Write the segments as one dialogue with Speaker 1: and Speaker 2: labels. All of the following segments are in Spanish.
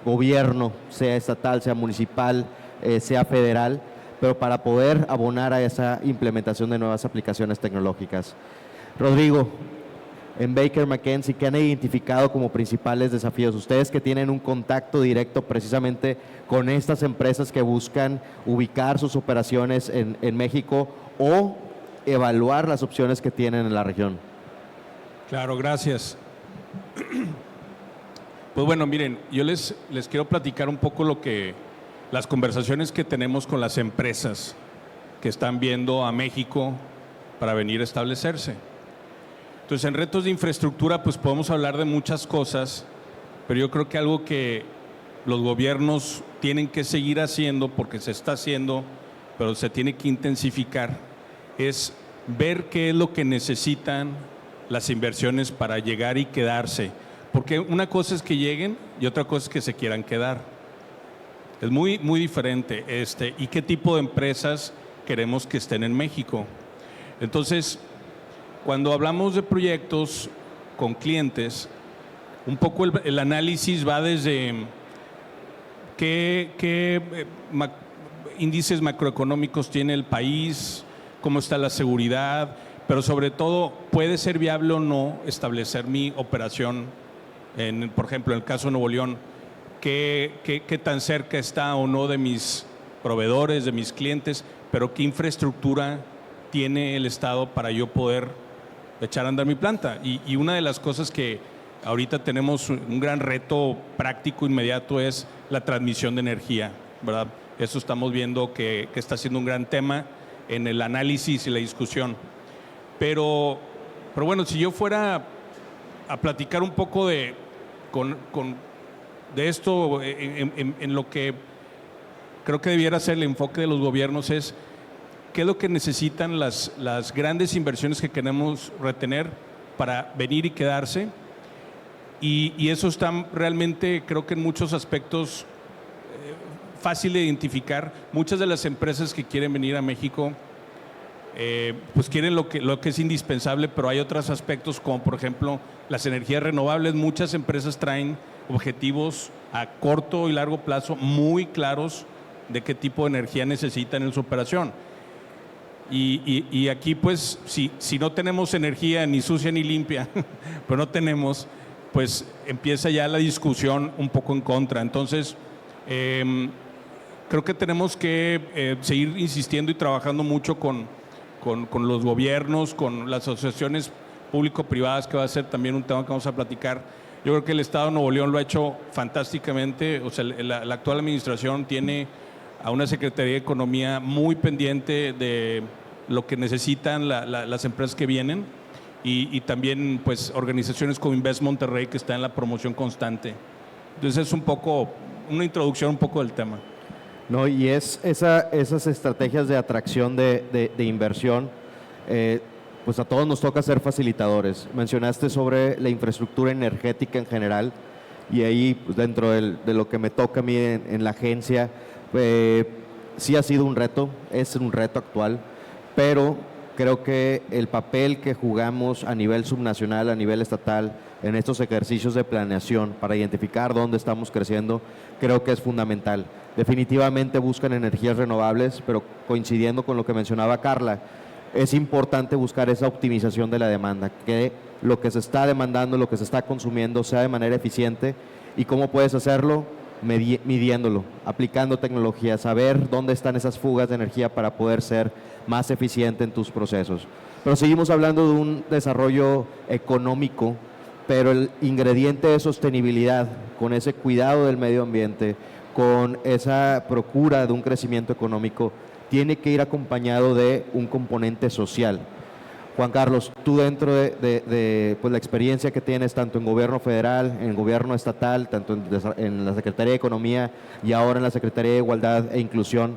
Speaker 1: gobierno, sea estatal, sea municipal, sea federal, pero para poder abonar a esa implementación de nuevas aplicaciones tecnológicas. Rodrigo, en Baker McKenzie, ¿qué han identificado como principales desafíos? Ustedes que tienen un contacto directo precisamente con estas empresas que buscan ubicar sus operaciones en México o evaluar las opciones que tienen en la región.
Speaker 2: Claro, gracias. Pues bueno, miren, yo les quiero platicar un poco las conversaciones que tenemos con las empresas que están viendo a México para venir a establecerse. Entonces, en retos de infraestructura, pues podemos hablar de muchas cosas, pero yo creo que algo que los gobiernos tienen que seguir haciendo, porque se está haciendo, pero se tiene que intensificar, es ver qué es lo que necesitan las inversiones para llegar y quedarse. Porque una cosa es que lleguen y otra cosa es que se quieran quedar. Es muy, muy diferente. ¿Y qué tipo de empresas queremos que estén en México? Entonces, cuando hablamos de proyectos con clientes, un poco el análisis va desde qué índices macroeconómicos tiene el país, cómo está la seguridad, pero sobre todo, ¿puede ser viable o no establecer mi operación? Por ejemplo, en el caso de Nuevo León, ¿qué tan cerca está o no de mis proveedores, de mis clientes, pero qué infraestructura tiene el Estado para yo poder echar a andar mi planta? Y una de las cosas que ahorita tenemos un gran reto práctico inmediato es la transmisión de energía, ¿verdad? Eso estamos viendo que está siendo un gran tema en el análisis y la discusión. Pero bueno, si yo fuera a platicar un poco de esto, en lo que creo que debiera ser el enfoque de los gobiernos es qué es lo que necesitan las grandes inversiones que queremos retener para venir y quedarse. Y eso está realmente, creo que en muchos aspectos, fácil de identificar. Muchas de las empresas que quieren venir a México pues quieren lo que es indispensable, pero hay otros aspectos como por ejemplo las energías renovables. Muchas empresas traen objetivos a corto y largo plazo muy claros de qué tipo de energía necesitan en su operación. Y aquí pues si no tenemos energía ni sucia ni limpia, pero no tenemos, pues empieza ya la discusión un poco en contra. Entonces creo que tenemos que seguir insistiendo y trabajando mucho con los gobiernos, con las asociaciones público-privadas, que va a ser también un tema que vamos a platicar. Yo creo que el Estado de Nuevo León lo ha hecho fantásticamente. O sea, la actual administración tiene a una Secretaría de Economía muy pendiente de lo que necesitan las empresas que vienen y también pues organizaciones como Invest Monterrey, que está en la promoción constante. Entonces es un poco una introducción un poco del tema.
Speaker 1: No, y esas estrategias de atracción de inversión, pues a todos nos toca ser facilitadores. Mencionaste sobre la infraestructura energética en general y ahí pues dentro de lo que me toca a mí en la agencia, sí ha sido un reto, es un reto actual, pero creo que el papel que jugamos a nivel subnacional, a nivel estatal, en estos ejercicios de planeación para identificar dónde estamos creciendo, creo que es fundamental. Definitivamente buscan energías renovables, pero coincidiendo con lo que mencionaba Carla, es importante buscar esa optimización de la demanda, que lo que se está demandando, lo que se está consumiendo sea de manera eficiente. ¿Y cómo puedes hacerlo? Midiéndolo, aplicando tecnología, saber dónde están esas fugas de energía para poder ser más eficiente en tus procesos. Pero seguimos hablando de un desarrollo económico, pero el ingrediente de sostenibilidad, con ese cuidado del medio ambiente, con esa procura de un crecimiento económico, tiene que ir acompañado de un componente social. Juan Carlos, tú dentro de pues, la experiencia que tienes tanto en gobierno federal, en gobierno estatal, tanto en la Secretaría de Economía y ahora en la Secretaría de Igualdad e Inclusión,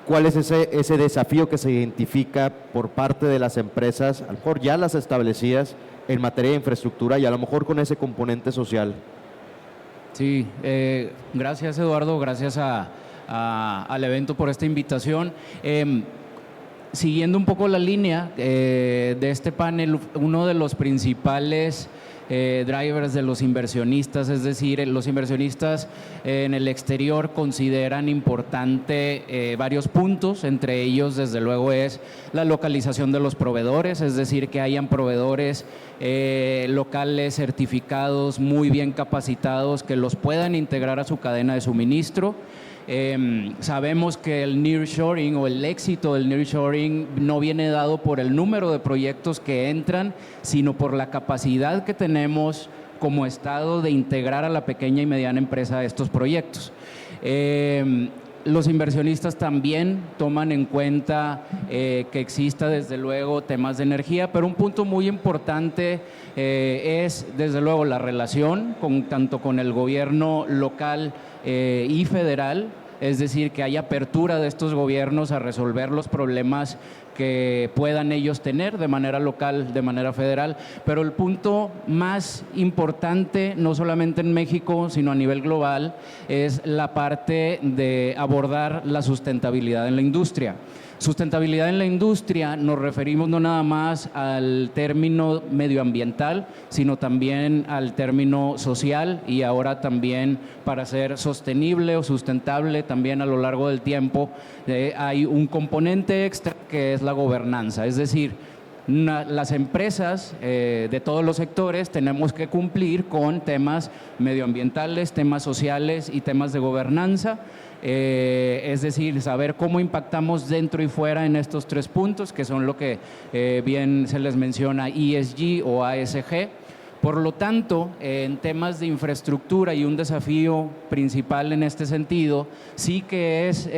Speaker 1: ¿cuál es ese desafío que se identifica por parte de las empresas, a lo mejor ya las establecidas, en materia de infraestructura y a lo mejor con ese componente social?
Speaker 3: Sí, gracias Eduardo, gracias al evento por esta invitación. Siguiendo un poco la línea de este panel, uno de los principales drivers de los inversionistas, es decir, los inversionistas en el exterior consideran importante varios puntos, entre ellos desde luego es la localización de los proveedores, es decir, que hayan proveedores locales certificados, muy bien capacitados, que los puedan integrar a su cadena de suministro. Sabemos que el nearshoring o el éxito del nearshoring no viene dado por el número de proyectos que entran, sino por la capacidad que tenemos como Estado de integrar a la pequeña y mediana empresa a estos proyectos. Los inversionistas también toman en cuenta que exista desde luego temas de energía, pero un punto muy importante es desde luego la relación tanto con el gobierno local y federal, es decir, que haya apertura de estos gobiernos a resolver los problemas que puedan ellos tener de manera local, de manera federal. Pero el punto más importante, no solamente en México, sino a nivel global, es la parte de abordar la sustentabilidad en la industria. Sustentabilidad en la industria nos referimos no nada más al término medioambiental, sino también al término social y ahora también para ser sostenible o sustentable también a lo largo del tiempo hay un componente extra que es la gobernanza, es decir, las empresas de todos los sectores tenemos que cumplir con temas medioambientales, temas sociales y temas de gobernanza. Es decir, saber cómo impactamos dentro y fuera en estos tres puntos, que son lo que bien se les menciona ESG o ASG. Por lo tanto, en temas de infraestructura y un desafío principal en este sentido, sí que es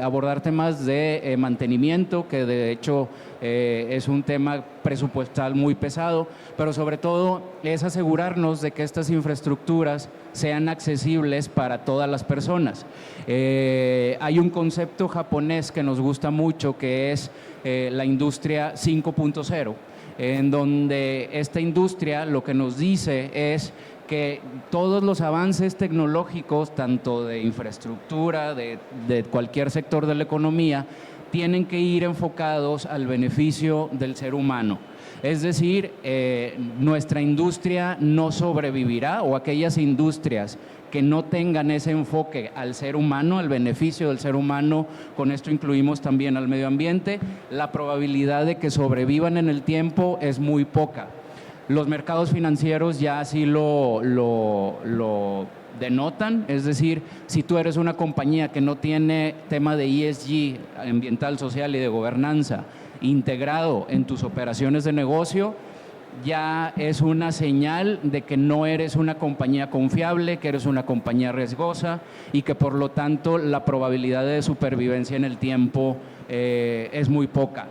Speaker 3: abordar temas de mantenimiento, que de hecho es un tema presupuestal muy pesado, pero sobre todo es asegurarnos de que estas infraestructuras sean accesibles para todas las personas. Hay un concepto japonés que nos gusta mucho, que es la industria 5.0, en donde esta industria lo que nos dice es que todos los avances tecnológicos, tanto de infraestructura, de cualquier sector de la economía, tienen que ir enfocados al beneficio del ser humano. Es decir, nuestra industria no sobrevivirá, o aquellas industrias que no tengan ese enfoque al ser humano, al beneficio del ser humano, con esto incluimos también al medio ambiente, la probabilidad de que sobrevivan en el tiempo es muy poca. Los mercados financieros ya así lo denotan, es decir, si tú eres una compañía que no tiene tema de ESG, ambiental, social y de gobernanza, integrado en tus operaciones de negocio, ya es una señal de que no eres una compañía confiable, que eres una compañía riesgosa y que por lo tanto la probabilidad de supervivencia en el tiempo es muy poca.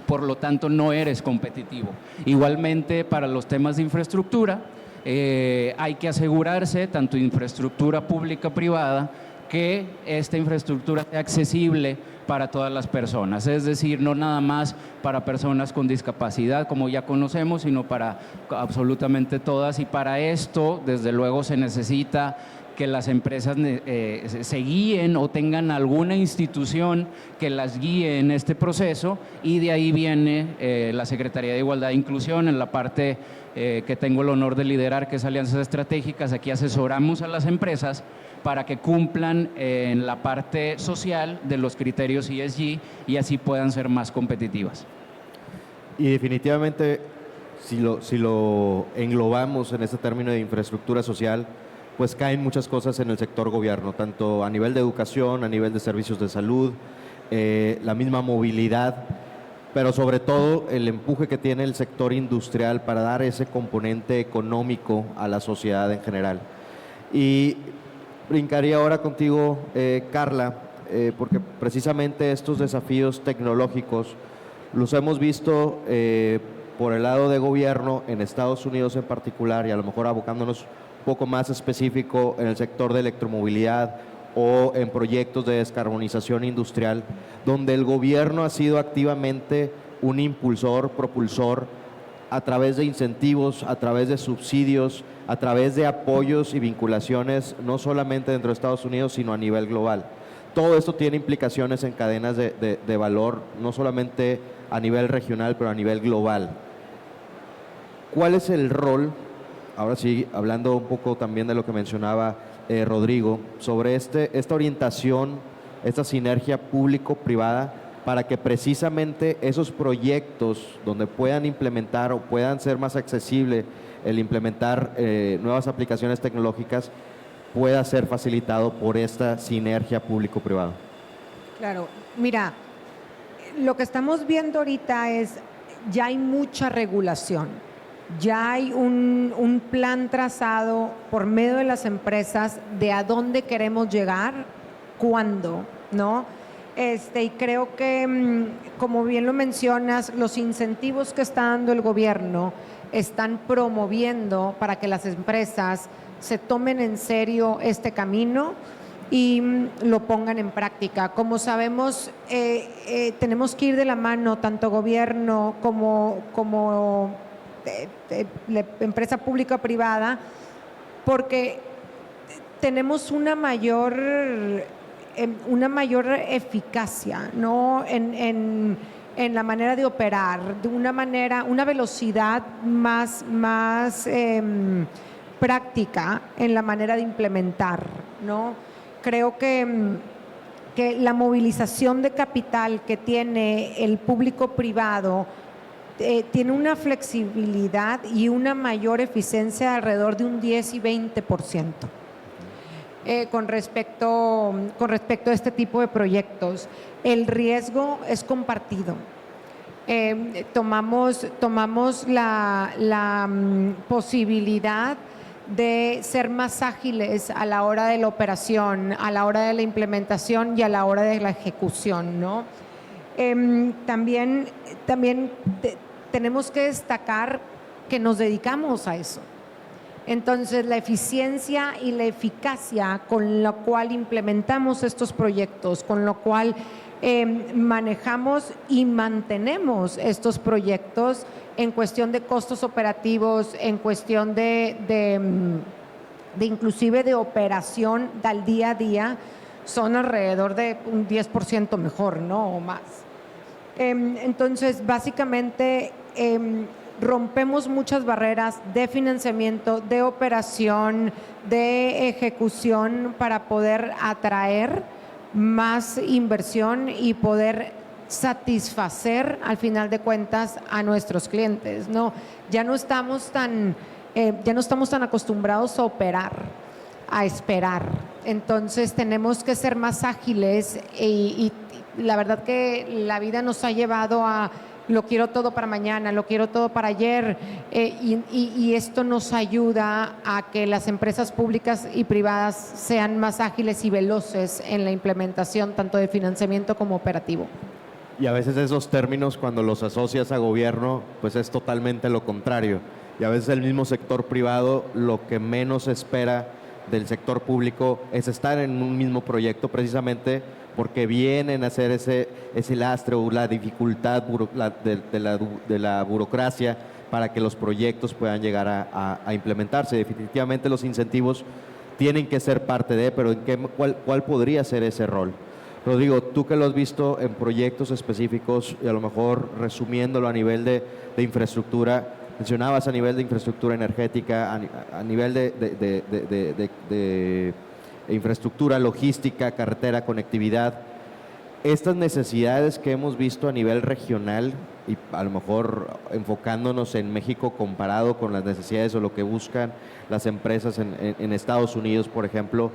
Speaker 3: Por lo tanto no eres competitivo. Igualmente para los temas de infraestructura hay que asegurarse, tanto infraestructura pública privada, que esta infraestructura sea accesible para todas las personas, es decir, no nada más para personas con discapacidad, como ya conocemos, sino para absolutamente todas. Y para esto, desde luego, se necesita que las empresas se guíen o tengan alguna institución que las guíe en este proceso, y de ahí viene la Secretaría de Igualdad e Inclusión en la parte que tengo el honor de liderar, que es Alianzas Estratégicas. Aquí asesoramos a las empresas para que cumplan en la parte social de los criterios ESG y así puedan ser más competitivas.
Speaker 1: Y definitivamente, si lo englobamos en este término de infraestructura social, pues caen muchas cosas en el sector gobierno, tanto a nivel de educación, a nivel de servicios de salud, la misma movilidad, pero sobre todo el empuje que tiene el sector industrial para dar ese componente económico a la sociedad en general. Y brincaría ahora contigo, Carla, porque precisamente estos desafíos tecnológicos los hemos visto por el lado de gobierno en Estados Unidos en particular, y a lo mejor abocándonos un poco más específico en el sector de electromovilidad o en proyectos de descarbonización industrial, donde el gobierno ha sido activamente un impulsor, propulsor, a través de incentivos, a través de subsidios, a través de apoyos y vinculaciones, no solamente dentro de Estados Unidos, sino a nivel global. Todo esto tiene implicaciones en cadenas de valor, no solamente a nivel regional, pero a nivel global. ¿cuál es el rol? Ahora sí, hablando un poco también de lo que mencionaba Rodrigo, sobre esta orientación, esta sinergia público-privada, para que precisamente esos proyectos donde puedan implementar o puedan ser más accesible el implementar nuevas aplicaciones tecnológicas, pueda ser facilitado por esta sinergia público-privado.
Speaker 4: Claro, mira, lo que estamos viendo ahorita es, ya hay mucha regulación, ya hay un plan trazado por medio de las empresas de a dónde queremos llegar, cuándo, ¿no? Y creo que, como bien lo mencionas, los incentivos que está dando el gobierno están promoviendo para que las empresas se tomen en serio este camino y lo pongan en práctica. Como sabemos, tenemos que ir de la mano, tanto gobierno como la empresa pública o privada, porque tenemos una mayor eficacia, ¿no? en la manera de operar, de una velocidad más práctica en la manera de implementar, ¿no? Creo que la movilización de capital que tiene el público privado tiene una flexibilidad y una mayor eficiencia de alrededor de un 10 y 20%. Con respecto a este tipo de proyectos. El riesgo es compartido. Tomamos la posibilidad de ser más ágiles a la hora de la operación, a la hora de la implementación y a la hora de la ejecución, ¿no? También tenemos que destacar que nos dedicamos a eso. Entonces, la eficiencia y la eficacia con la cual implementamos estos proyectos, con lo cual manejamos y mantenemos estos proyectos en cuestión de costos operativos, en cuestión de inclusive de operación del día a día, son alrededor de un 10% mejor, ¿no? O más. Entonces, básicamente, rompemos muchas barreras de financiamiento, de operación, de ejecución para poder atraer más inversión y poder satisfacer al final de cuentas a nuestros clientes, ¿no? Ya no estamos tan acostumbrados a operar, a esperar. Entonces tenemos que ser más ágiles y la verdad que la vida nos ha llevado a lo quiero todo para mañana, lo quiero todo para ayer, y esto nos ayuda a que las empresas públicas y privadas sean más ágiles y veloces en la implementación tanto de financiamiento como operativo.
Speaker 1: Y a veces esos términos, cuando los asocias a gobierno, pues es totalmente lo contrario. Y a veces el mismo sector privado lo que menos espera del sector público es estar en un mismo proyecto, precisamente porque vienen a hacer ese lastre o la dificultad de la burocracia para que los proyectos puedan llegar a implementarse. Definitivamente los incentivos tienen que ser parte de, pero ¿cuál podría ser ese rol? Rodrigo, tú que lo has visto en proyectos específicos y a lo mejor resumiéndolo a nivel de infraestructura, mencionabas a nivel de infraestructura energética, a nivel de infraestructura, logística, carretera, conectividad. Estas necesidades que hemos visto a nivel regional y a lo mejor enfocándonos en México comparado con las necesidades o lo que buscan las empresas en Estados Unidos, por ejemplo,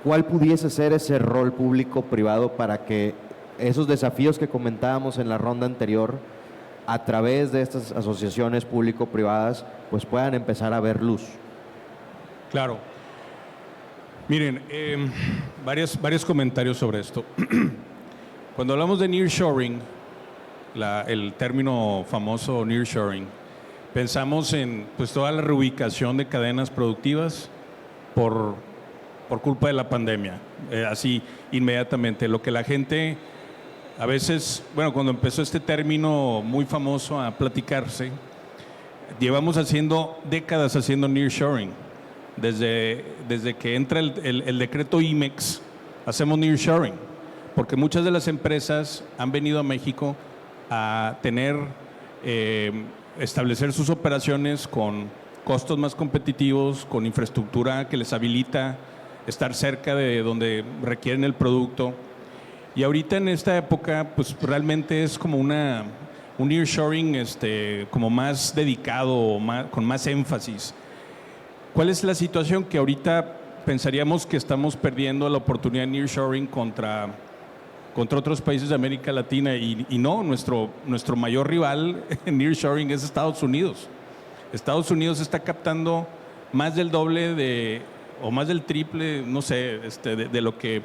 Speaker 1: ¿cuál pudiese ser ese rol público-privado para que esos desafíos que comentábamos en la ronda anterior, a través de estas asociaciones público-privadas, pues puedan empezar a ver luz?
Speaker 2: Claro. Miren, varios comentarios sobre esto. Cuando hablamos de nearshoring, el término famoso nearshoring, pensamos en pues toda la reubicación de cadenas productivas por culpa de la pandemia, así inmediatamente. Lo que la gente a veces, bueno, cuando empezó este término muy famoso a platicarse, llevamos décadas haciendo nearshoring. Desde que entra el decreto IMEX, hacemos nearshoring, porque muchas de las empresas han venido a México a tener establecer sus operaciones con costos más competitivos, con infraestructura que les habilita estar cerca de donde requieren el producto. Y ahorita en esta época, pues realmente es como un nearshoring como más dedicado, con más énfasis. ¿Cuál es la situación? Que ahorita pensaríamos que estamos perdiendo la oportunidad de nearshoring contra otros países de América Latina y no, nuestro mayor rival en nearshoring es Estados Unidos. Estados Unidos está captando más del doble o más del triple, no sé, de lo que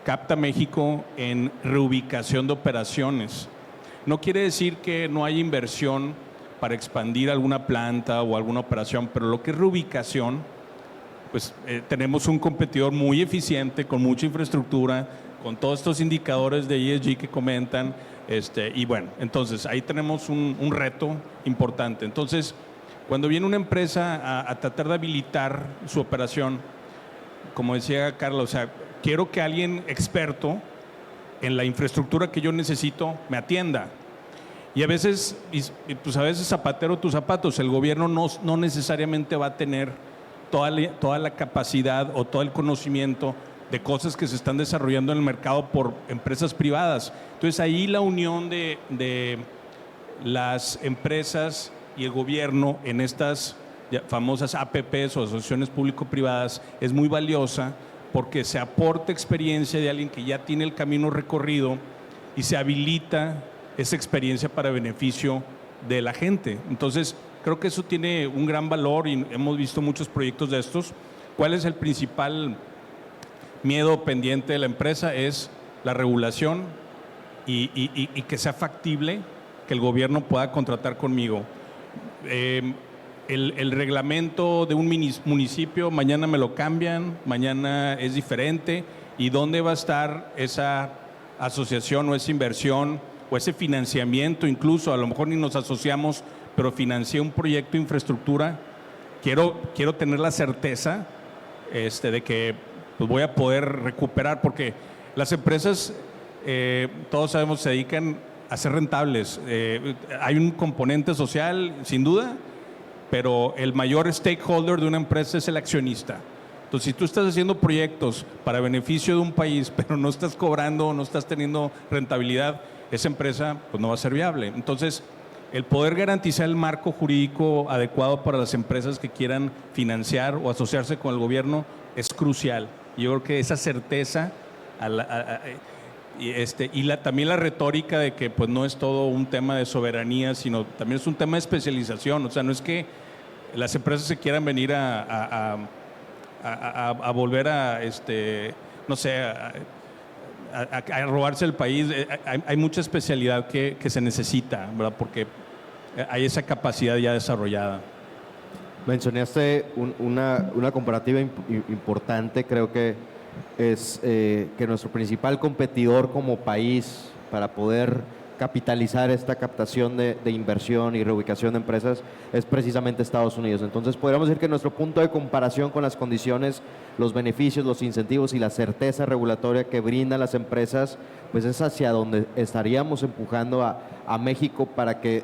Speaker 2: capta México en reubicación de operaciones. No quiere decir que no haya inversión para expandir alguna planta o alguna operación, pero lo que es reubicación, pues tenemos un competidor muy eficiente, con mucha infraestructura, con todos estos indicadores de ESG que comentan, y bueno, entonces ahí tenemos un reto importante. Entonces, cuando viene una empresa a tratar de habilitar su operación, como decía Carla, o sea, quiero que alguien experto en la infraestructura que yo necesito me atienda. Y a veces, pues a veces zapatero tus zapatos, el gobierno no necesariamente va a tener toda la capacidad o todo el conocimiento de cosas que se están desarrollando en el mercado por empresas privadas. Entonces ahí la unión de las empresas y el gobierno en estas famosas APPs o asociaciones público-privadas es muy valiosa, porque se aporta experiencia de alguien que ya tiene el camino recorrido y se habilita esa experiencia para beneficio de la gente. Entonces, creo que eso tiene un gran valor y hemos visto muchos proyectos de estos. ¿Cuál es el principal miedo pendiente de la empresa? Es la regulación y que sea factible que el gobierno pueda contratar conmigo. El reglamento de un municipio, mañana me lo cambian, mañana es diferente. ¿Y dónde va a estar esa asociación o esa inversión o ese financiamiento? Incluso a lo mejor ni nos asociamos, pero financié un proyecto de infraestructura. Quiero tener la certeza de que pues, voy a poder recuperar, porque las empresas, todos sabemos, se dedican a ser rentables. Hay un componente social, sin duda, pero el mayor stakeholder de una empresa es el accionista. Entonces, si tú estás haciendo proyectos para beneficio de un país, pero no estás cobrando, no estás teniendo rentabilidad, esa empresa pues, no va a ser viable. Entonces, el poder garantizar el marco jurídico adecuado para las empresas que quieran financiar o asociarse con el gobierno es crucial. Yo creo que esa certeza también la retórica de que pues no es todo un tema de soberanía, sino también es un tema de especialización. O sea, no es que las empresas se quieran venir a volver no sé, a robarse el país. Hay mucha especialidad que se necesita, ¿verdad? Porque hay esa capacidad ya desarrollada.
Speaker 1: Mencionaste una comparativa importante, creo que es que nuestro principal competidor como país para poder capitalizar esta captación de inversión y reubicación de empresas es precisamente Estados Unidos. Entonces podríamos decir que nuestro punto de comparación con las condiciones, los beneficios, los incentivos y la certeza regulatoria que brindan las empresas, pues es hacia donde estaríamos empujando a México para que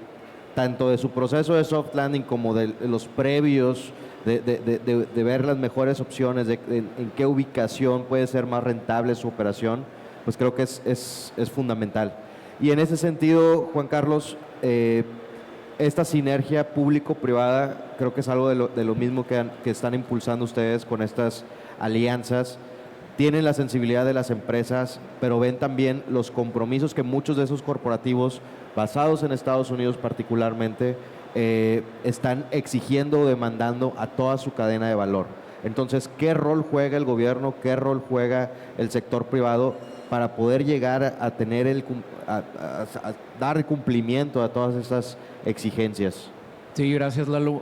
Speaker 1: tanto de su proceso de soft landing como de los previos, de ver las mejores opciones, en qué ubicación puede ser más rentable su operación, pues creo que es fundamental. Y en ese sentido, Juan Carlos, esta sinergia público-privada creo que es algo de lo mismo que están impulsando ustedes con estas alianzas. Tienen la sensibilidad de las empresas, pero ven también los compromisos que muchos de esos corporativos, basados en Estados Unidos particularmente, están exigiendo o demandando a toda su cadena de valor. Entonces, ¿qué rol juega el gobierno? ¿Qué rol juega el sector privado para poder llegar a tener a dar cumplimiento a todas estas exigencias?
Speaker 3: Sí, gracias, Lalo.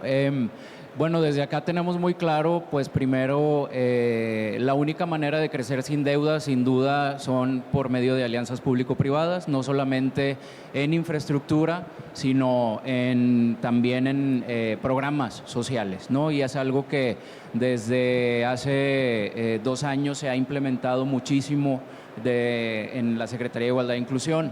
Speaker 3: Bueno, desde acá tenemos muy claro, pues primero, la única manera de crecer sin deuda, sin duda, son por medio de alianzas público-privadas, no solamente en infraestructura, sino también en programas sociales, ¿no? Y es algo que desde hace 2 años se ha implementado muchísimo en la Secretaría de Igualdad e Inclusión.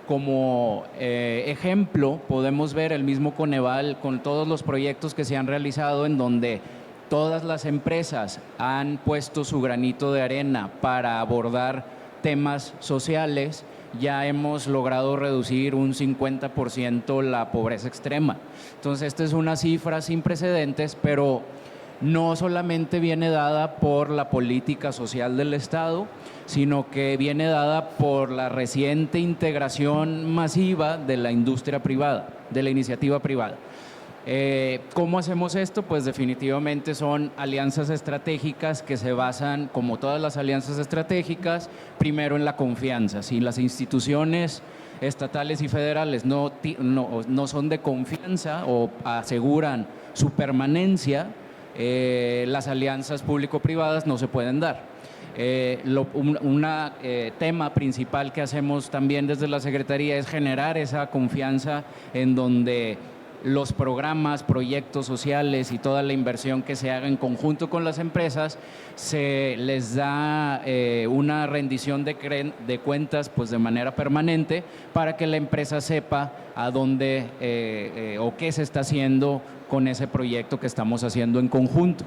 Speaker 3: Como ejemplo, podemos ver el mismo Coneval con todos los proyectos que se han realizado en donde todas las empresas han puesto su granito de arena para abordar temas sociales. Ya hemos logrado reducir un 50% la pobreza extrema. Entonces, esta es una cifra sin precedentes, pero no solamente viene dada por la política social del Estado, sino que viene dada por la reciente integración masiva de la industria privada, de la iniciativa privada. ¿Cómo hacemos esto? Pues definitivamente son alianzas estratégicas que se basan, como todas las alianzas estratégicas, primero en la confianza. Si las instituciones estatales y federales no son de confianza o aseguran su permanencia, las alianzas público-privadas no se pueden dar. Un tema principal que hacemos también desde la Secretaría es generar esa confianza en donde los programas, proyectos sociales y toda la inversión que se haga en conjunto con las empresas se les da una rendición de cuentas pues de manera permanente para que la empresa sepa a dónde o qué se está haciendo con ese proyecto que estamos haciendo en conjunto.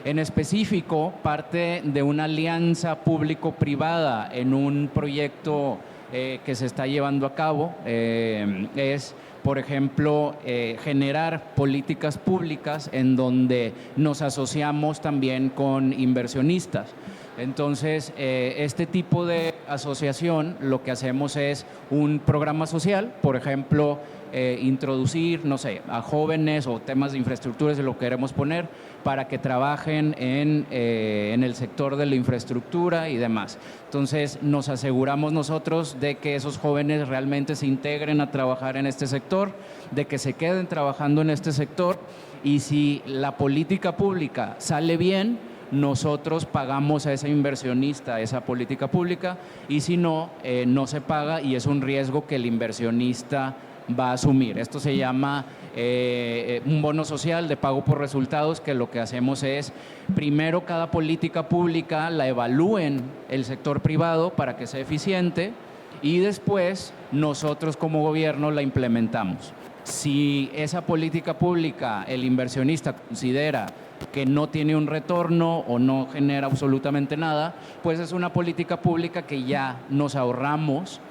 Speaker 3: En específico, parte de una alianza público-privada en un proyecto que se está llevando a cabo es, por ejemplo, generar políticas públicas en donde nos asociamos también con inversionistas. Entonces, este tipo de asociación lo que hacemos es un programa social, por ejemplo, introducir, no sé, a jóvenes o temas de infraestructura, si lo queremos poner, para que trabajen en el sector de la infraestructura y demás. Entonces, nos aseguramos nosotros de que esos jóvenes realmente se integren a trabajar en este sector, de que se queden trabajando en este sector, y si la política pública sale bien, nosotros pagamos a ese inversionista esa política pública, y si no, no se paga y es un riesgo que el inversionista va a asumir. Esto se llama un bono social de pago por resultados, que lo que hacemos es, primero cada política pública la evalúen el sector privado para que sea eficiente y después nosotros como gobierno la implementamos. Si esa política pública el inversionista considera que no tiene un retorno o no genera absolutamente nada, pues es una política pública que ya nos ahorramos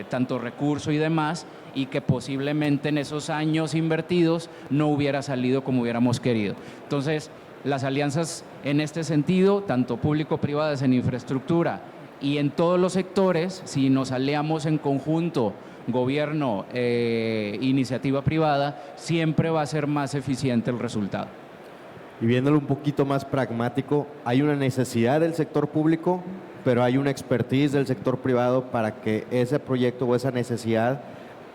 Speaker 3: tanto recurso y demás, y que posiblemente en esos años invertidos no hubiera salido como hubiéramos querido. Entonces, las alianzas en este sentido, tanto público-privadas en infraestructura y en todos los sectores, si nos aliamos en conjunto, gobierno, iniciativa privada, siempre va a ser más eficiente el resultado.
Speaker 1: Y viéndolo un poquito más pragmático, hay una necesidad del sector público, pero hay una expertise del sector privado para que ese proyecto o esa necesidad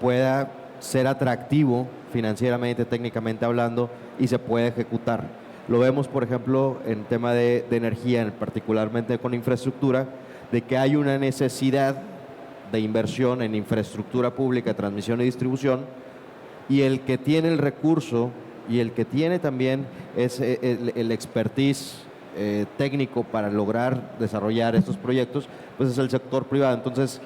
Speaker 1: pueda ser atractivo financieramente, técnicamente hablando, y se pueda ejecutar. Lo vemos, por ejemplo, en tema de energía, particularmente con infraestructura, de que hay una necesidad de inversión en infraestructura pública, transmisión y distribución, y el que tiene el recurso y el que tiene también el expertise técnico para lograr desarrollar estos proyectos, pues es el sector privado. Entonces,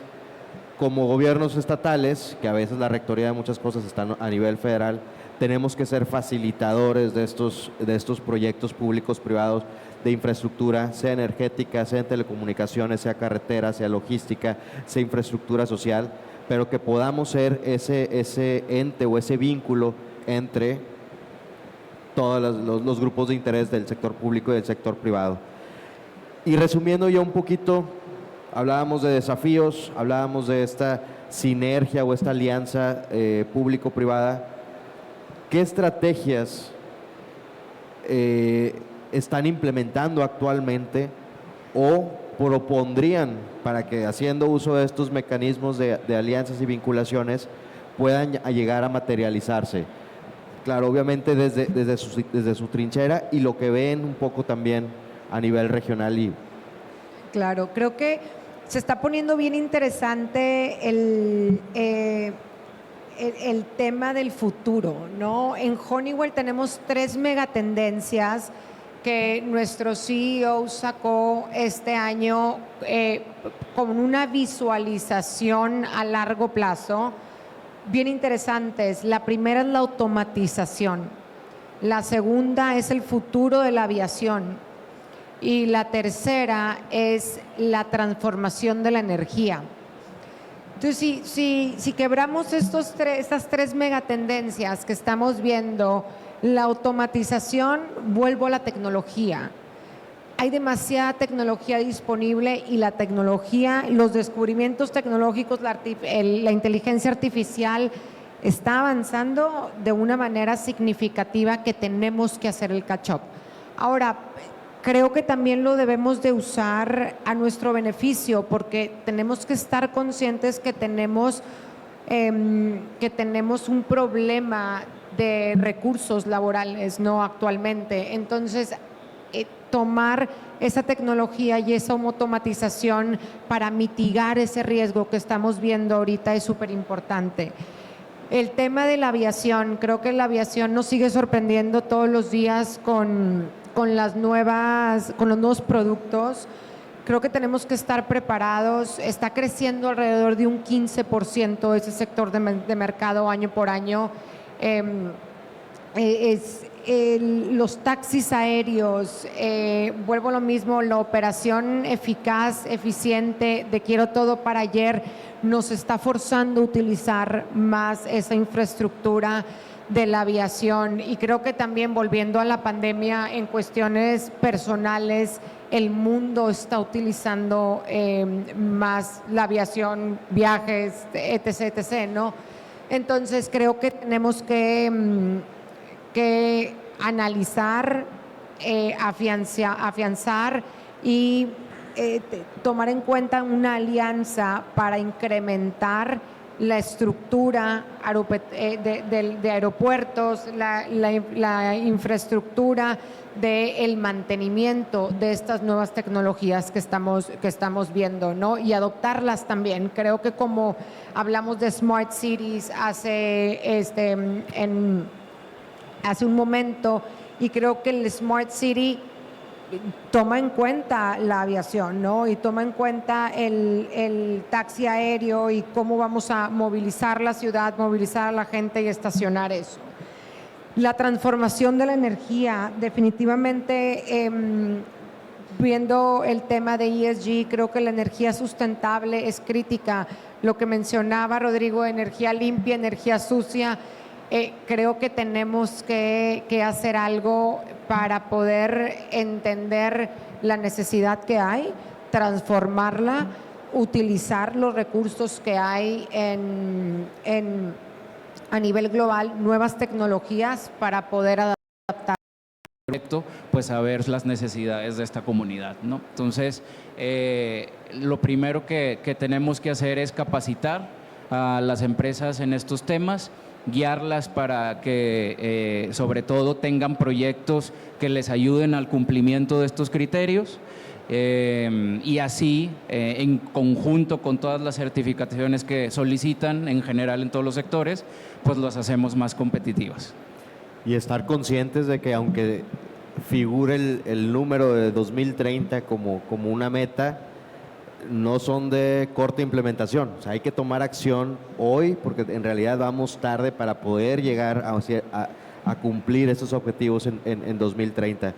Speaker 1: como gobiernos estatales, que a veces la rectoría de muchas cosas están a nivel federal, tenemos que ser facilitadores de estos proyectos públicos privados de infraestructura, sea energética, sea en telecomunicaciones, sea carretera, sea logística, sea infraestructura social, pero que podamos ser ese ente o ese vínculo entre todos los grupos de interés del sector público y del sector privado. Y resumiendo ya un poquito, hablábamos de desafíos, hablábamos de esta sinergia o esta alianza público-privada. ¿Qué estrategias están implementando actualmente o propondrían para que, haciendo uso de estos mecanismos de alianzas y vinculaciones, puedan llegar a materializarse? Claro, obviamente desde su trinchera y lo que ven un poco también a nivel regional.
Speaker 4: Claro, creo que se está poniendo bien interesante el tema del futuro, ¿no? En Honeywell tenemos 3 megatendencias que nuestro CEO sacó este año con una visualización a largo plazo bien interesantes. La primera es la automatización, la segunda es el futuro de la aviación y la tercera es la transformación de la energía. Entonces, si quebramos estas tres megatendencias que estamos viendo, la automatización, vuelvo a la tecnología. Hay demasiada tecnología disponible y la tecnología, los descubrimientos tecnológicos, la inteligencia artificial está avanzando de una manera significativa que tenemos que hacer el catch-up. Ahora, creo que también lo debemos de usar a nuestro beneficio porque tenemos que estar conscientes que tenemos un problema de recursos laborales, ¿no? Actualmente. Entonces, tomar esa tecnología y esa automatización para mitigar ese riesgo que estamos viendo ahorita es súper importante. El tema de la aviación, creo que la aviación nos sigue sorprendiendo todos los días con los nuevos productos. Creo que tenemos que estar preparados. Está creciendo alrededor de un 15% ese sector de mercado año por año. Los taxis aéreos, vuelvo a lo mismo, la operación eficaz, eficiente, de quiero todo para ayer, nos está forzando a utilizar más esa infraestructura de la aviación. Y creo que también, volviendo a la pandemia, en cuestiones personales, el mundo está utilizando más la aviación, viajes, etc., etc., ¿no? Entonces, creo que tenemos que analizar, afianzar y tomar en cuenta una alianza para incrementar la estructura de aeropuertos, la infraestructura del mantenimiento de estas nuevas tecnologías que estamos viendo, ¿no? Y adoptarlas también. Creo que como hablamos de Smart Cities hace un momento, y creo que el Smart City toma en cuenta la aviación, ¿no? Y toma en cuenta el taxi aéreo y cómo vamos a movilizar la ciudad, movilizar a la gente y estacionar eso. La transformación de la energía, definitivamente, viendo el tema de ESG, creo que la energía sustentable es crítica. Lo que mencionaba Rodrigo, energía limpia, energía sucia, creo que tenemos que hacer algo para poder entender la necesidad que hay, transformarla, utilizar los recursos que hay a nivel global, nuevas tecnologías para poder adaptar.
Speaker 3: Correcto, pues a ver las necesidades de esta comunidad, ¿no? Entonces, lo primero que tenemos que hacer es capacitar a las empresas en estos temas, guiarlas para que sobre todo tengan proyectos que les ayuden al cumplimiento de estos criterios y así en conjunto con todas las certificaciones que solicitan en general en todos los sectores, pues las hacemos más competitivas.
Speaker 1: Y estar conscientes de que aunque figure el número de 2030 como una meta, no son de corta implementación. O sea, hay que tomar acción hoy porque en realidad vamos tarde para poder llegar a cumplir esos objetivos en 2030.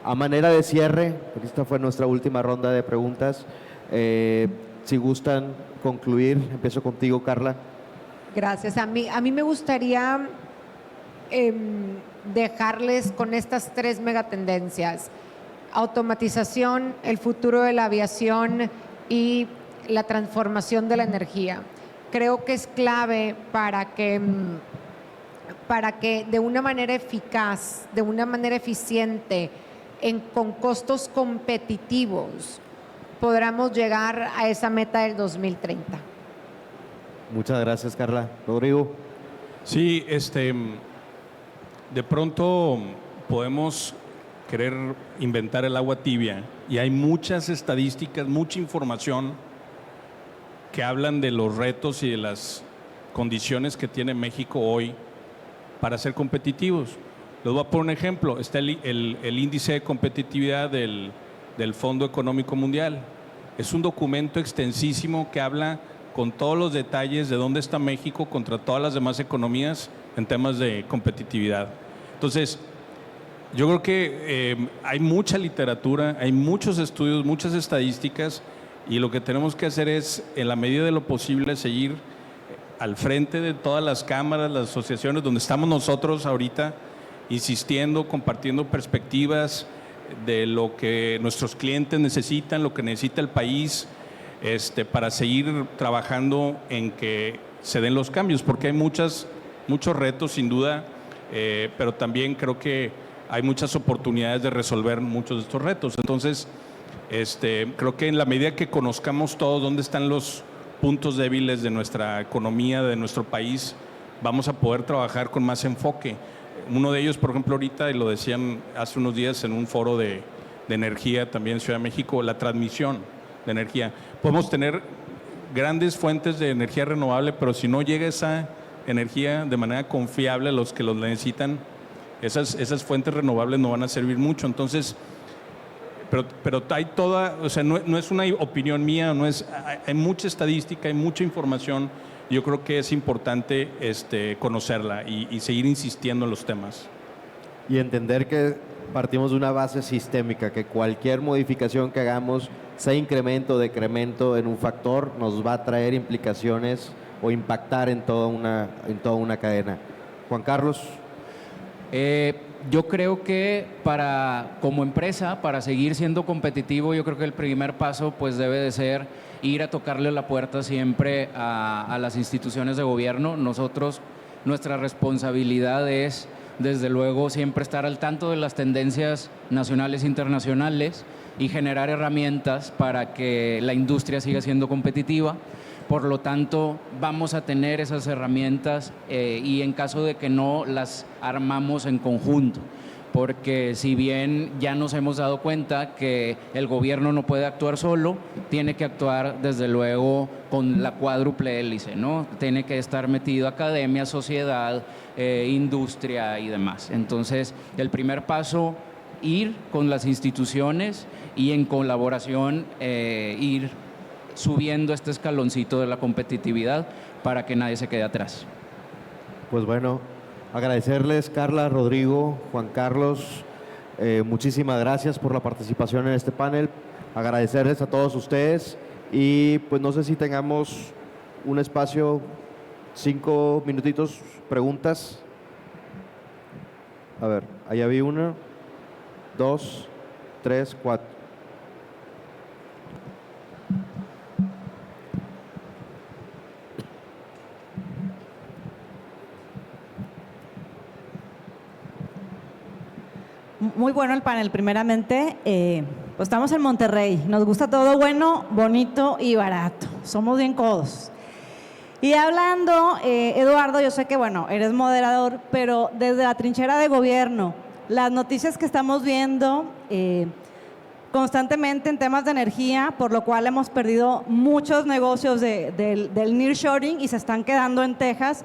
Speaker 1: A manera de cierre, porque esta fue nuestra última ronda de preguntas, si gustan concluir, empiezo contigo, Carla.
Speaker 4: Gracias. A mí me gustaría dejarles con estas tres megatendencias: automatización, el futuro de la aviación y la transformación de la energía. Creo que es clave para que de una manera eficaz, de una manera eficiente, con costos competitivos, podamos llegar a esa meta del 2030.
Speaker 1: Muchas gracias, Carla. Rodrigo.
Speaker 2: Sí, de pronto podemos querer inventar el agua tibia y hay muchas estadísticas, mucha información que hablan de los retos y de las condiciones que tiene México hoy para ser competitivos. Les voy a poner un ejemplo. Está el índice de competitividad del Fondo Económico Mundial. Es un documento extensísimo que habla con todos los detalles de dónde está México contra todas las demás economías en temas de competitividad. Entonces, yo creo que hay mucha literatura, hay muchos estudios, muchas estadísticas, y lo que tenemos que hacer es, en la medida de lo posible, seguir al frente de todas las cámaras, las asociaciones donde estamos nosotros ahorita, insistiendo, compartiendo perspectivas de lo que nuestros clientes necesitan, lo que necesita el país, para seguir trabajando en que se den los cambios, porque hay muchos retos sin duda, pero también creo que hay muchas oportunidades de resolver muchos de estos retos. Entonces, creo que en la medida que conozcamos todos dónde están los puntos débiles de nuestra economía, de nuestro país, vamos a poder trabajar con más enfoque. Uno de ellos, por ejemplo, ahorita, y lo decían hace unos días en un foro de energía también en Ciudad de México, la transmisión de energía. Podemos tener grandes fuentes de energía renovable, pero si no llega esa energía de manera confiable a los que los necesitan, esas fuentes renovables no van a servir mucho. Entonces, pero hay toda, o sea, no es una opinión mía, hay mucha estadística, hay mucha información. Yo creo que es importante conocerla y seguir insistiendo en los temas.
Speaker 1: Y entender que partimos de una base sistémica, que cualquier modificación que hagamos, sea incremento o decremento en un factor, nos va a traer implicaciones o impactar en toda una cadena. Juan Carlos.
Speaker 3: Yo creo que como empresa, para seguir siendo competitivo, yo creo que el primer paso pues debe de ser ir a tocarle la puerta siempre a las instituciones de gobierno. Nuestra responsabilidad es, desde luego, siempre estar al tanto de las tendencias nacionales e internacionales y generar herramientas para que la industria siga siendo competitiva. Por lo tanto, vamos a tener esas herramientas y en caso de que no, las armamos en conjunto. Porque si bien ya nos hemos dado cuenta que el gobierno no puede actuar solo, tiene que actuar desde luego con la cuádruple hélice, ¿no? Tiene que estar metido academia, sociedad, industria y demás. Entonces, el primer paso, ir con las instituciones y en colaboración ir subiendo este escaloncito de la competitividad para que nadie se quede atrás.
Speaker 1: Pues bueno, agradecerles, Carla, Rodrigo, Juan Carlos, muchísimas gracias por la participación en este panel, agradecerles a todos ustedes y pues no sé si tengamos un espacio, 5 minutitos, preguntas. A ver, allá vi 1, 2, 3, 4.
Speaker 5: Muy bueno el panel, primeramente. Pues estamos en Monterrey, nos gusta todo bueno, bonito y barato. Somos bien codos. Y hablando, Eduardo, yo sé que, bueno, eres moderador, pero desde la trinchera de gobierno, las noticias que estamos viendo constantemente en temas de energía, por lo cual hemos perdido muchos negocios del nearshoring y se están quedando en Texas.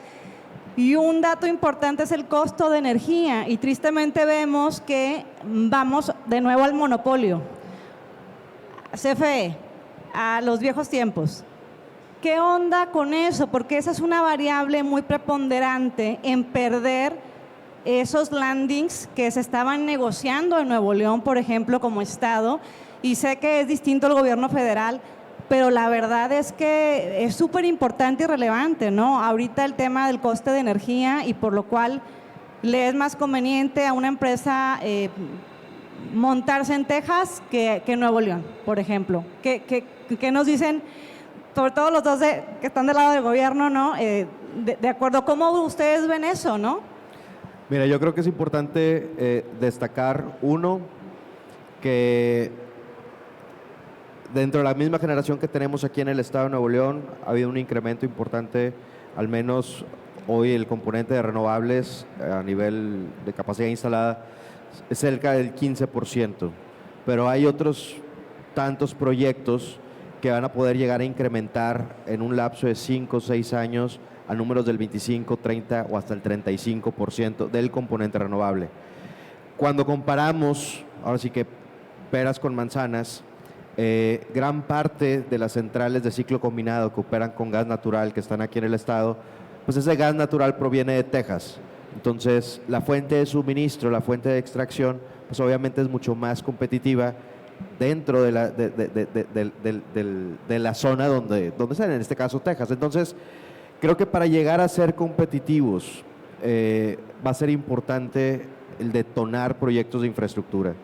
Speaker 5: Y un dato importante es el costo de energía y tristemente vemos que vamos de nuevo al monopolio. CFE, a los viejos tiempos. ¿Qué onda con eso? Porque esa es una variable muy preponderante en perder esos landings que se estaban negociando en Nuevo León, por ejemplo, como estado, y sé que es distinto el gobierno federal, pero la verdad es que es súper importante y relevante, ¿no? Ahorita el tema del coste de energía y por lo cual le es más conveniente a una empresa montarse en Texas que en Nuevo León, por ejemplo. ¿Qué nos dicen, sobre todo los dos que están del lado del gobierno, ¿no? De acuerdo, ¿cómo ustedes ven eso, no?
Speaker 1: Mira, yo creo que es importante destacar, uno, que dentro de la misma generación que tenemos aquí en el estado de Nuevo León, ha habido un incremento importante, al menos hoy el componente de renovables a nivel de capacidad instalada es cerca del 15%, pero hay otros tantos proyectos que van a poder llegar a incrementar en un lapso de 5 o 6 años a números del 25, 30 o hasta el 35% del componente renovable. Cuando comparamos, ahora sí que peras con manzanas, gran parte de las centrales de ciclo combinado que operan con gas natural que están aquí en el estado, pues ese gas natural proviene de Texas. Entonces, la fuente de suministro, la fuente de extracción, pues obviamente es mucho más competitiva dentro de la zona donde están, en este caso Texas. Entonces, creo que para llegar a ser competitivos va a ser importante el detonar proyectos de infraestructura.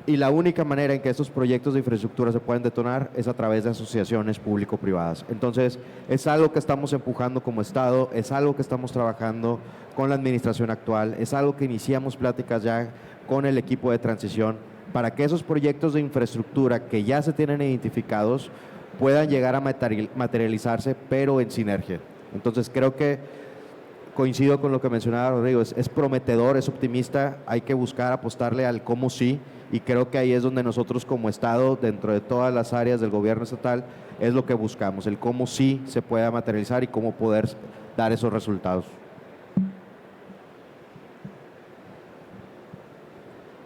Speaker 1: Y la única manera en que estos proyectos de infraestructura se pueden detonar es a través de asociaciones público-privadas. Entonces, es algo que estamos empujando como Estado, es algo que estamos trabajando con la administración actual, es algo que iniciamos pláticas ya con el equipo de transición para que esos proyectos de infraestructura que ya se tienen identificados puedan llegar a materializarse, pero en sinergia. Entonces, creo que coincido con lo que mencionaba Rodrigo, es prometedor, es optimista, hay que buscar apostarle al cómo sí, y creo que ahí es donde nosotros como Estado, dentro de todas las áreas del gobierno estatal, es lo que buscamos, el cómo sí se pueda materializar y cómo poder dar esos resultados.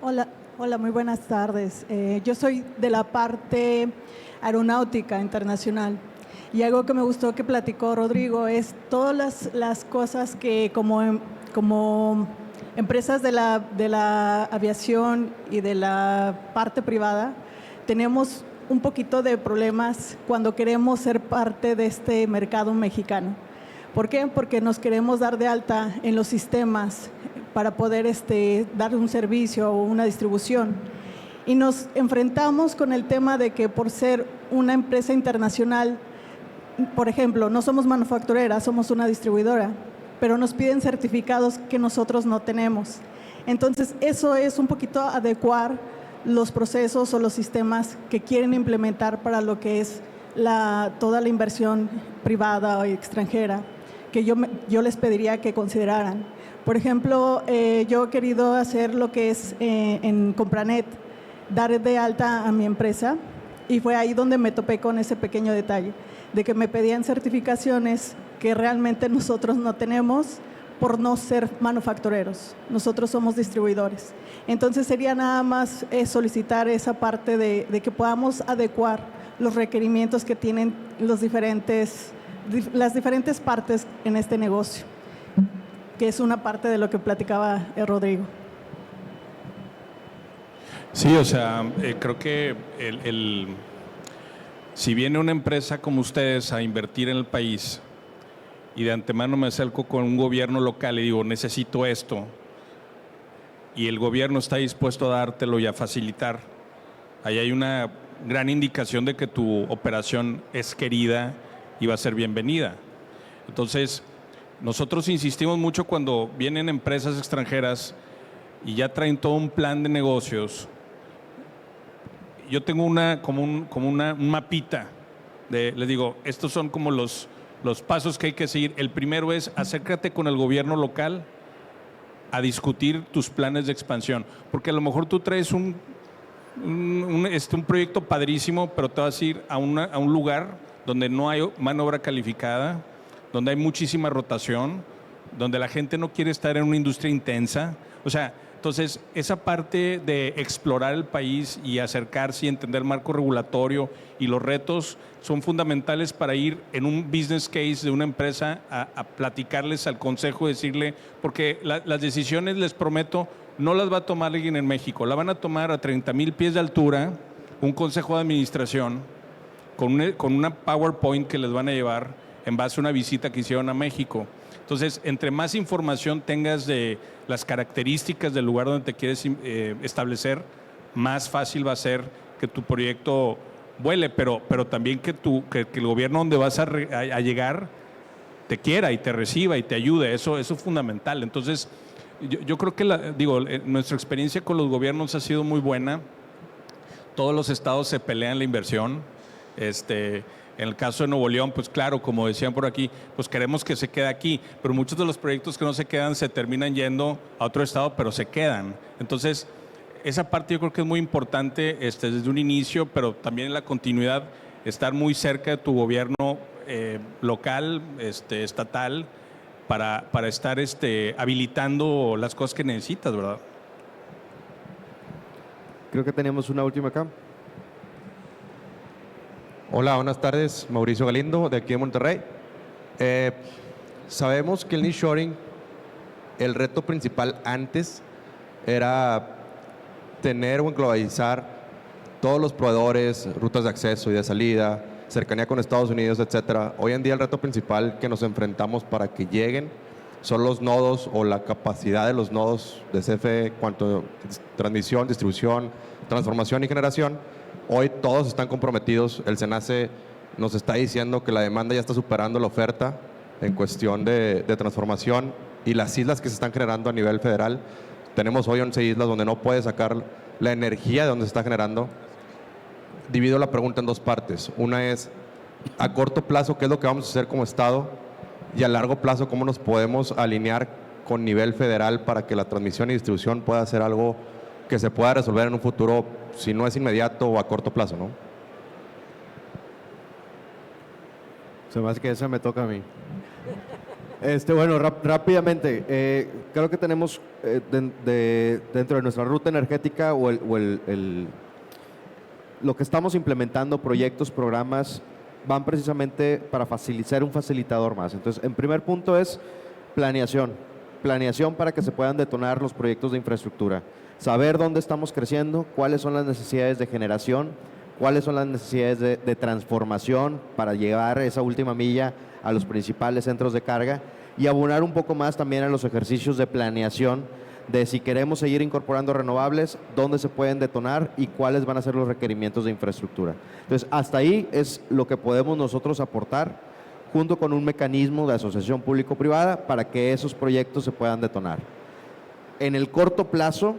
Speaker 6: Hola, muy buenas tardes. Yo soy de la parte aeronáutica internacional. Y algo que me gustó que platicó Rodrigo es todas las cosas que como empresas de la aviación y de la parte privada tenemos un poquito de problemas cuando queremos ser parte de este mercado mexicano. ¿Por qué? Porque nos queremos dar de alta en los sistemas para poder dar un servicio o una distribución. Y nos enfrentamos con el tema de que por ser una empresa internacional, por ejemplo, no somos manufacturera, somos una distribuidora, pero nos piden certificados que nosotros no tenemos. Entonces, eso es un poquito adecuar los procesos o los sistemas que quieren implementar para lo que es toda la inversión privada o extranjera, que yo les pediría que consideraran. Por ejemplo, yo he querido hacer lo que es en Compranet, dar de alta a mi empresa, y fue ahí donde me topé con ese pequeño detalle, de que me pedían certificaciones que realmente nosotros no tenemos por no ser manufactureros. Nosotros somos distribuidores. Entonces sería nada más solicitar esa parte de que podamos adecuar los requerimientos que tienen las diferentes partes en este negocio, que es una parte de lo que platicaba Rodrigo.
Speaker 2: Sí, o sea, creo que si viene una empresa como ustedes a invertir en el país y de antemano me acerco con un gobierno local y digo, necesito esto, y el gobierno está dispuesto a dártelo y a facilitar, ahí hay una gran indicación de que tu operación es querida y va a ser bienvenida. Entonces, nosotros insistimos mucho cuando vienen empresas extranjeras y ya traen todo un plan de negocios. Yo tengo un mapita, les digo, estos son como los pasos que hay que seguir. El primero es acércate con el gobierno local a discutir tus planes de expansión, porque a lo mejor tú traes un proyecto padrísimo, pero te vas a ir a un lugar donde no hay mano de obra calificada, donde hay muchísima rotación, donde la gente no quiere estar en una industria intensa. O sea, entonces esa parte de explorar el país y acercarse y entender el marco regulatorio y los retos son fundamentales para ir en un business case de una empresa a platicarles al consejo, decirle, porque las decisiones, les prometo, no las va a tomar alguien en México, la van a tomar a 30,000 pies de altura, un consejo de administración, con una PowerPoint que les van a llevar en base a una visita que hicieron a México. Entonces, entre más información tengas de las características del lugar donde te quieres establecer, más fácil va a ser que tu proyecto vuele, pero también que el gobierno donde vas a llegar te quiera y te reciba y te ayude. Eso es fundamental. Entonces, yo creo que nuestra experiencia con los gobiernos ha sido muy buena. Todos los estados se pelean la inversión. En el caso de Nuevo León, pues claro, como decían por aquí, pues queremos que se quede aquí, pero muchos de los proyectos que no se quedan se terminan yendo a otro estado, pero se quedan. Entonces, esa parte yo creo que es muy importante desde un inicio, pero también en la continuidad, estar muy cerca de tu gobierno local, estatal, para estar habilitando las cosas que necesitas, ¿verdad?
Speaker 1: Creo que tenemos una última acá.
Speaker 7: Hola, buenas tardes. Mauricio Galindo, de aquí de Monterrey. Sabemos que el nearshoring, el reto principal antes era tener o globalizar todos los proveedores, rutas de acceso y de salida, cercanía con Estados Unidos, etcétera. Hoy en día el reto principal que nos enfrentamos para que lleguen son los nodos o la capacidad de los nodos de CFE, cuanto a transmisión, distribución, transformación y generación. Hoy todos están comprometidos. El SENACE nos está diciendo que la demanda ya está superando la oferta en cuestión de transformación, y las islas que se están generando a nivel federal. Tenemos hoy 11 islas donde no puede sacar la energía de donde se está generando. Divido la pregunta en dos partes. Una es, a corto plazo, ¿qué es lo que vamos a hacer como Estado? Y a largo plazo, ¿cómo nos podemos alinear con nivel federal para que la transmisión y distribución pueda ser algo que se pueda resolver en un futuro, si no es inmediato o a corto plazo, ¿no?
Speaker 1: Se me hace que esa me toca a mí. Bueno, rápidamente, creo que tenemos dentro de nuestra ruta energética lo que estamos implementando, proyectos, programas, van precisamente para ser un facilitador más. Entonces, en primer punto es planeación para que se puedan detonar los proyectos de infraestructura. Saber dónde estamos creciendo, cuáles son las necesidades de generación, cuáles son las necesidades de transformación para llevar esa última milla a los principales centros de carga, y abonar un poco más también a los ejercicios de planeación de si queremos seguir incorporando renovables, dónde se pueden detonar y cuáles van a ser los requerimientos de infraestructura. Entonces, hasta ahí es lo que podemos nosotros aportar, junto con un mecanismo de asociación público-privada para que esos proyectos se puedan detonar. En el corto plazo,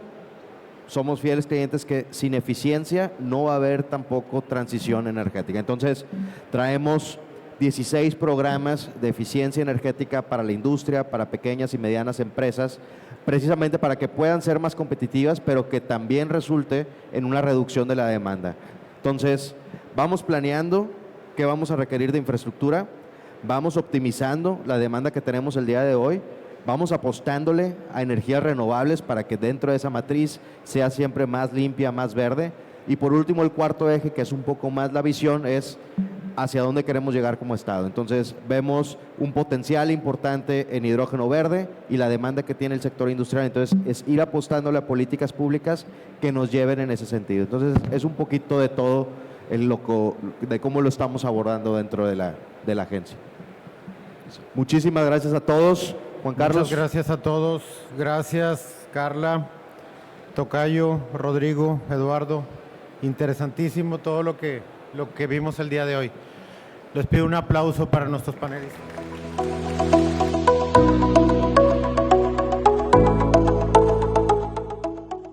Speaker 1: somos fieles creyentes que sin eficiencia no va a haber tampoco transición energética. Entonces, traemos 16 programas de eficiencia energética para la industria, para pequeñas y medianas empresas, precisamente para que puedan ser más competitivas, pero que también resulte en una reducción de la demanda. Entonces, vamos planeando qué vamos a requerir de infraestructura, vamos optimizando la demanda que tenemos el día de hoy, vamos apostándole a energías renovables para que dentro de esa matriz sea siempre más limpia, más verde. Y por último, el cuarto eje, que es un poco más la visión, es hacia dónde queremos llegar como Estado. Entonces, vemos un potencial importante en hidrógeno verde y la demanda que tiene el sector industrial. Entonces, es ir apostándole a políticas públicas que nos lleven en ese sentido. Entonces, es un poquito de todo de cómo lo estamos abordando dentro de la agencia. Muchísimas gracias a todos. Juan Carlos.
Speaker 8: Muchas gracias a todos. Gracias, Carla, Tocayo, Rodrigo, Eduardo. Interesantísimo todo lo que vimos el día de hoy. Les pido un aplauso para nuestros panelistas.